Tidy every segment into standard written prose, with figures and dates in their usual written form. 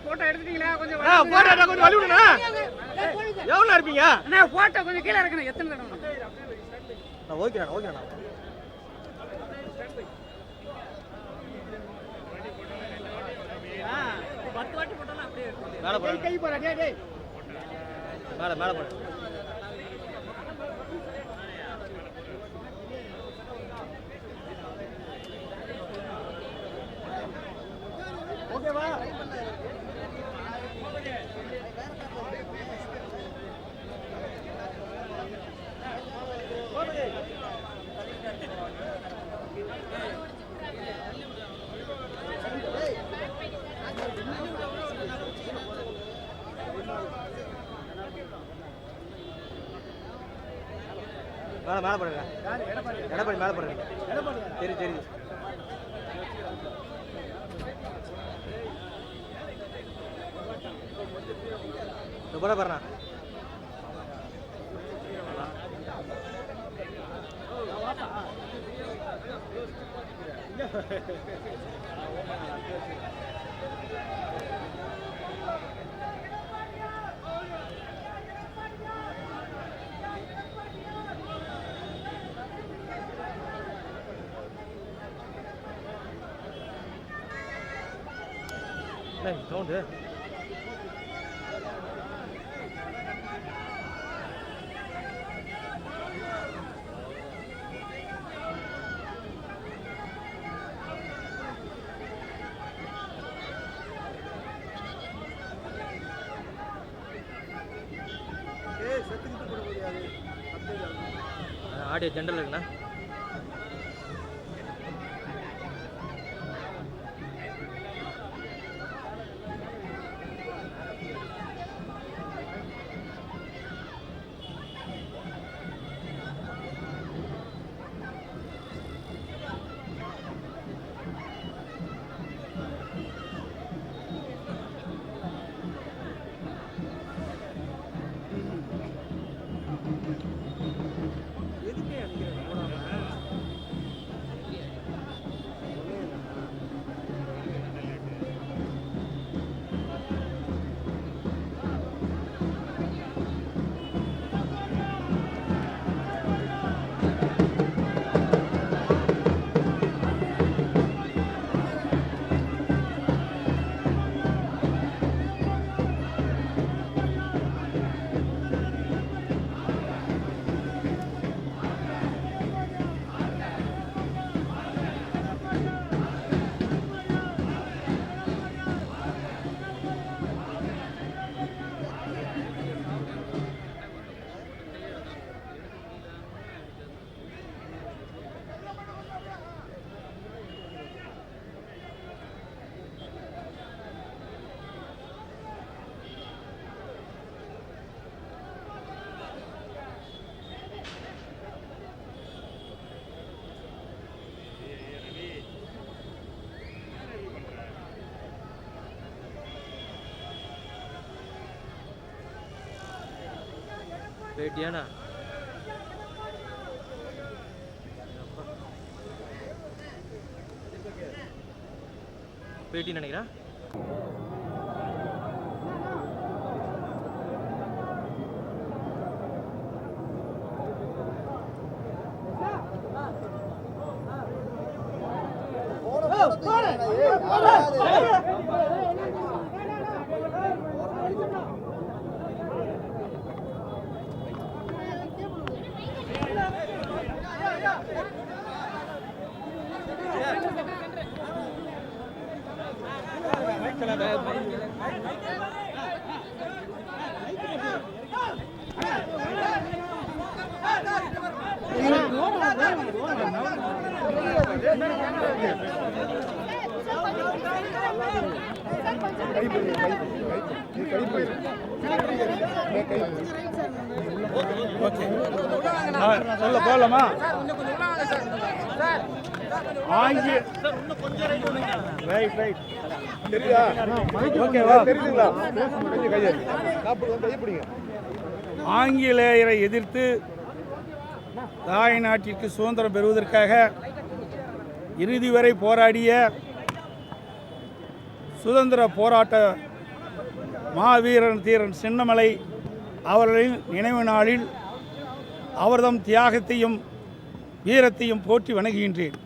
Photo எடுத்துட்டீங்களா? கொஞ்சம் வழி விடுண்ணா. எவ்வளோ இருப்பீங்க? போட்டோ கொஞ்சம் கீழே இருக்கணும். எத்தனை ஓகேண்ணா ஓகேண்ணா. மேலே போகிறேன் கை போகிறேன். மேலே மேலே போகிறேன். ஓகேவா? மேலே மேலே போடுங்க. எடப்பாடி மேலே போடுங்க. சரி சரி. போட பாருண்ணா. சவுண்டு ஆடியோ ஜென்ரல் இருக்குண்ணா. பேட்டியாண்ணா. பேட்டி நினைக்கிறேன். போலாமா? ஆங்கில ரைட் ரைட் ஆங்கிலேயரை எதிர்த்து தாய் நாட்டிற்கு சுதந்திரம் பெறுவதற்காக இறுதி வரை போராடிய சுதந்திர போராட்ட மாவீரன் தீரன் சின்னமலை அவர்களின் நினைவு நாளில் அவர்தம் தியாகத்தையும் வீரத்தையும் போற்றி வணங்குகின்றேன்.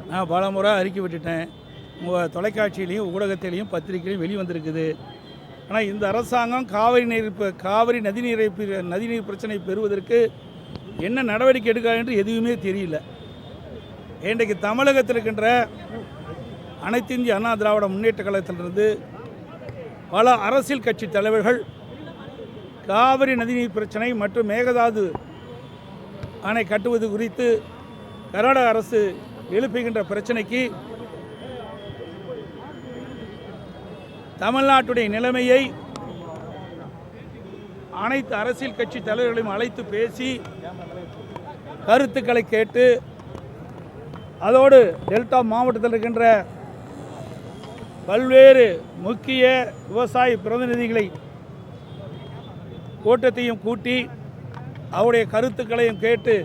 நான் பல முறை அறிக்கை விட்டுட்டேன். உங்கள் தொலைக்காட்சியிலையும் ஊடகத்திலையும் பத்திரிகையிலையும் வெளிவந்திருக்குது. ஆனால் இந்த அரசாங்கம் காவிரி நதிநீர் பிரச்சனை பெறுவதற்கு என்ன நடவடிக்கை எடுக்க என்று எதுவுமே தெரியல. இன்றைக்கு தமிழகத்தில் இருக்கின்ற அனைத்து இந்திய அண்ணா திராவிட முன்னேற்ற கழகத்திலிருந்து பல அரசியல் கட்சி தலைவர்கள் காவிரி நதிநீர் பிரச்சனை மற்றும் மேகதாது அணை கட்டுவது குறித்து கர்நாடக அரசு எழுப்புகின்ற பிரச்சனைக்கு தமிழ்நாட்டுடைய நிலைமையை அனைத்து அரசியல் கட்சி தலைவர்களையும் அழைத்து பேசி கருத்துக்களை கேட்டு அதோடு டெல்டா மாவட்டத்தில் இருக்கின்ற பல்வேறு முக்கிய விவசாய பிரதிநிதிகளை கூட்டத்தையும் கூட்டி அவருடைய கருத்துக்களையும் கேட்டு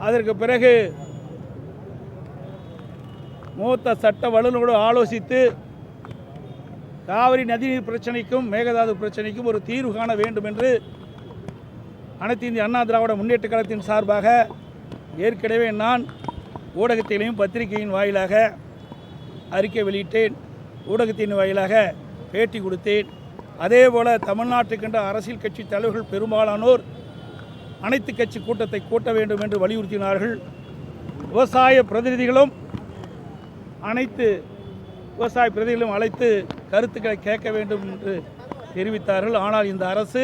அதற்கு பிறகு மூத்த சட்ட வல்லுநரோடு ஆலோசித்து காவிரி நதிநீர் பிரச்சனைக்கும் மேகதாது பிரச்சனைக்கும் ஒரு தீர்வு காண வேண்டும் என்று அனைத்து இந்திய அண்ணா திராவிட முன்னேற்ற கழகத்தின் சார்பாக ஏற்கனவே நான் ஊடகத்திலையும் பத்திரிகையின் வாயிலாக அறிக்கை வெளியிட்டேன். ஊடகத்தின் வாயிலாக பேட்டி கொடுத்தேன். அதேபோல் தமிழ்நாட்டுக்கின்ற அரசியல் கட்சி தலைவர்கள் பெரும்பாலானோர் அனைத்து கட்சி கூட்டத்தை கூட்ட வேண்டும் என்று வலியுறுத்தினார்கள். விவசாய பிரதிநிதிகளும் அனைத்து விவசாய பிரதிநிதிகளும் அழைத்து கருத்துக்களை கேட்க வேண்டும் என்று தெரிவித்தார்கள். ஆனால் இந்த அரசு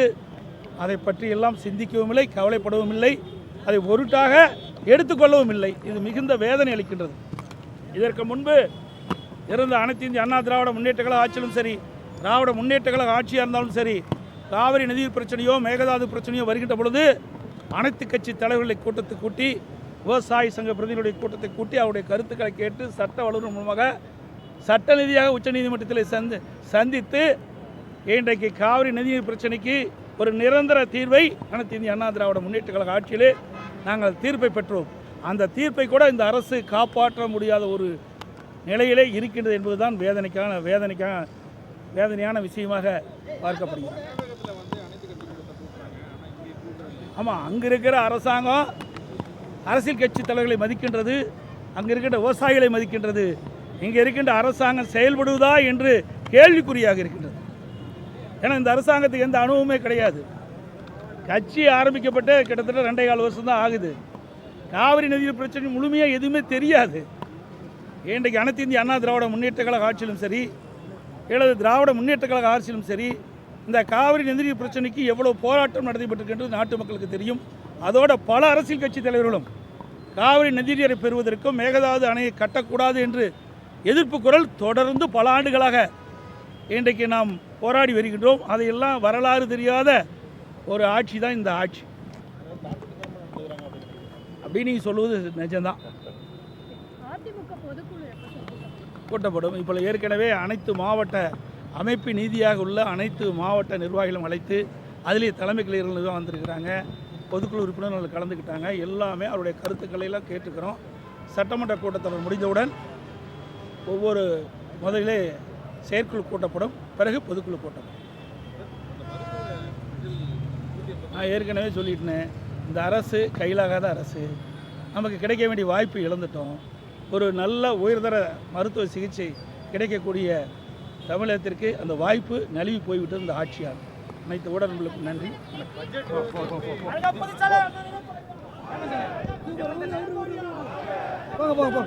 அதை பற்றியெல்லாம் சிந்திக்கவும் இல்லை, கவலைப்படவும் இல்லை, அதை பொருட்டாக எடுத்துக்கொள்ளவும் இல்லை. இது மிகுந்த வேதனை அளிக்கின்றது. இதற்கு முன்பு இருந்த அனைத்து இந்திய அண்ணா திராவிட முன்னேற்ற கழக ஆட்சியிலும் சரி, திராவிட முன்னேற்ற கழக ஆட்சியாக இருந்தாலும் சரி, காவிரி நதிநீர் பிரச்சனையோ மேகதாது பிரச்சனையோ வருகின்ற பொழுது அனைத்து கட்சி தலைவர்களை கூட்டத்தை கூட்டி விவசாய சங்க பிரதிநிதிகளுடைய கூட்டத்தை கூட்டி அவருடைய கருத்துக்களை கேட்டு சட்ட வல்லுநர் மூலமாக சட்ட ரீதியாக உச்சநீதிமன்றத்தில் சந்தித்து இன்றைக்கு காவிரி நதிநீர் பிரச்சனைக்கு ஒரு நிரந்தர தீர்வை அனைத்து இந்திய அண்ணா திராவிட முன்னேற்ற கழக ஆட்சியிலே நாங்கள் தீர்ப்பை பெற்றோம். அந்த தீர்ப்பை கூட இந்த அரசு காப்பாற்ற முடியாத ஒரு நிலையிலே இருக்கின்றது என்பதுதான் வேதனையான விஷயமாக பார்க்கப்படுகிறது. ஆமாம், அங்கே இருக்கிற அரசாங்கம் அரசியல் கட்சி தலைவர்களை மதிக்கின்றது, அங்கே இருக்கின்ற விவசாயிகளை மதிக்கின்றது. இங்கே இருக்கின்ற அரசாங்கம் செயல்படுவதா என்று கேள்விக்குறியாக இருக்கின்றது. ஏன்னா இந்த அரசாங்கத்துக்கு எந்த அனுபவமே கிடையாது. கட்சி ஆரம்பிக்கப்பட்டு கிட்டத்தட்ட 2.25 வருஷம் தான் ஆகுது. காவிரி நதிநீர் பிரச்சனை முழுமையாக எதுவுமே தெரியாது. இன்றைக்கு அனைத்து இந்திய அண்ணா திராவிட முன்னேற்ற கழக ஆட்சியிலும் சரி, அல்லது திராவிட முன்னேற்ற கழக ஆட்சியிலும் சரி, இந்த காவிரி நதிநீர் பிரச்சனைக்கு எவ்வளோ போராட்டம் நடைபெற்றிருக்கின்றது நாட்டு மக்களுக்கு தெரியும். அதோட பல அரசியல் கட்சி தலைவர்களும் காவிரி நதிநீரை பெறுவதற்கும் மேகதாது அணையை கட்டக்கூடாது என்று எதிர்ப்பு குரல் தொடர்ந்து பல ஆண்டுகளாக இன்றைக்கு நாம் போராடி வருகின்றோம். அதையெல்லாம் வரலாறு தெரியாத ஒரு ஆட்சி தான் இந்த ஆட்சி. அப்படின்னு நீங்கள் சொல்லுவது நிஜம்தான். கூட்டப்படும். இப்போ ஏற்கனவே அனைத்து மாவட்ட அமைப்பு நீதியாக உள்ள அனைத்து மாவட்ட நிர்வாகிகளும் அழைத்து அதிலே தலைமை கலைஞர்கள் தான் வந்திருக்கிறாங்க. பொதுக்குழு உறுப்பினர்கள் கலந்துக்கிட்டாங்க. எல்லாமே அவருடைய கருத்துக்களை எல்லாம் கேட்டுக்கிறோம். சட்டமன்ற கூட்டத்தொடர் முடிந்தவுடன் ஒவ்வொரு முதலிலே செயற்குழு கூட்டப்படும், பிறகு பொதுக்குழு கூட்டப்படும். நான் ஏற்கனவே சொல்லிட்டேன், இந்த அரசு கையிலாகாத அரசு. நமக்கு கிடைக்க வேண்டிய வாய்ப்பு இழந்துட்டோம். ஒரு நல்ல உயர்தர மருத்துவ சிகிச்சை கிடைக்கக்கூடிய தமிழகத்திற்கு அந்த வாய்ப்பு நழுவி போய்விட்டது இந்த ஆட்சியால். அனைத்து ஊடகங்களுக்கு நன்றி. போங்க.